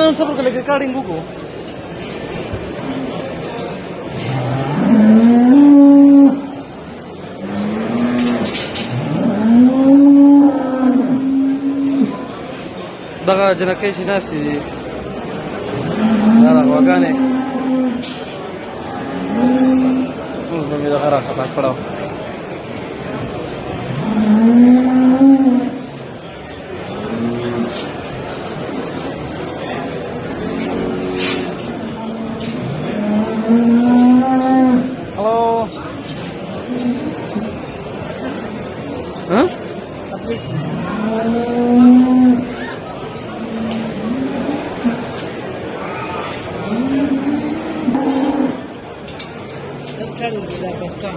unsa po kalagkaring buko? Baka dyan na kayo sinasi. Narakuwagan eh. Mas bumila ka rakatak pa daw. Halo. Hah? Cari da pescar.